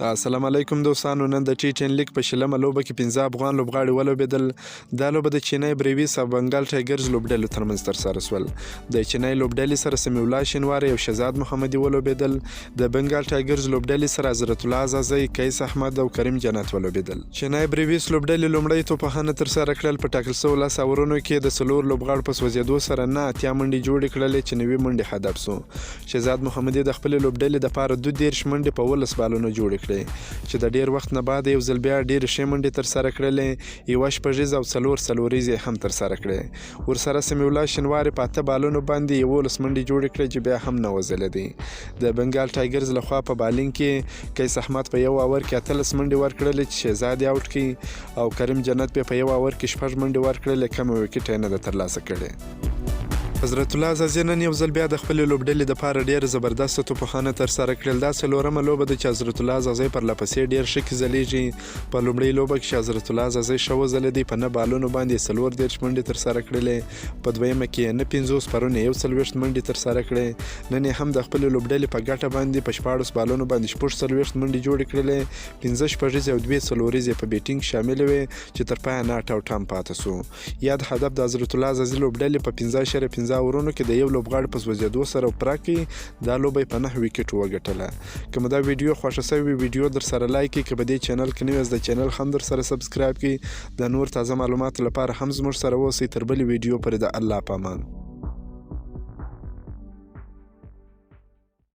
السلام علیکم دوستانو. نن د ټي10 لیګ په شلمه لوبه کې 15 افغان لوبغاړي ولوبېدل. دا لوبه د چینای بریویس او بنګال ټایګرز لوبډلو ترمنځ ترسره سول. د چینای لوبډلې سره سمیع الله شینواری او شهزاد محمدي ولوبېدل. د بنګال ټایګرز لوبډلې سره حضرت الله عزازی، قیس احمد او کریم جنت ولوبېدل. چینای بریویس لوبډلې لومړی توپخانه ترسره کړل. په ټاکل سوو 10 اورونو کې د څلور لوبغاړو په سوځېدو سره 9 اتیا منډې جوړې کړلې چې 9 منډې هدف سو. شهزاد محمدي د خپلې لوبډلې دپاره 22 منډې په 12 بالونو جوړې کړې چې د ډیر وخت نه بعد یو ځل بیا ډېرې ښې منډې ترسره کړلې. یوه شپږیزه او څلور څلوریزې هم ترسره کړې. ورسره سمیع الله شینواری په 8 بالونو باندې 11 منډې جوړې کړې چې بیا هم نه وځلېدی. د بنګال ټایګرز لخوا په بالینګ کې قیس احمد په یو اوور کې 18 منډې ورکړلې چې شهزاد یې آوټ کړي او کریم جنت په یو اوور کې 6 منډې ورکړلې. کمه وکټ یې نه ده ترلاسه کړې. حضرت الله عزازی نن یو ځل بیا د خپلې لوبډلې دپاره ډېر زبردسته توپخانه ترسره کړل. دا څلورمه لوبه ده چې حضرت الله عزازی پرلهپسې ډېر ښه کې ځلیږي. په لومړۍ لوبه کې حضرت الله عزازی ښه وځلېدی. په 9 بالونو باندې 34 منډې ترسره کړلې. په دویمه کې یې 50 پرون یې 41 منډې ترسره کړې. نن یې هم د خپلې لوبډلې په ګټه باندې په 14 بالونو باندې 40 منډې جوړې کړلې. 15 شپږیزې او 2 څلوریزې په بیټینګ شاملې وې چې تر پایه ناټ او ټام پاته سو. یاد هدف د حضرت الله عزازی لوبډلې په 15.15 اورونو کې د یو لوبغاړي په سوځېدو سره پوره کړي. دا لوبه یې په 9 ویکټو وګټله. که مو دا ویډیو خوښه سوې وي ویډیو در سره لایک کړئ. که په دې چینل کې نوي یاست د چینل هم در سره سبسکرایب کړئ. د نور تازه معلوماتو لپاره هم زموږ سره اوسئ. تر بلې ویډیو پورې د الله په امان.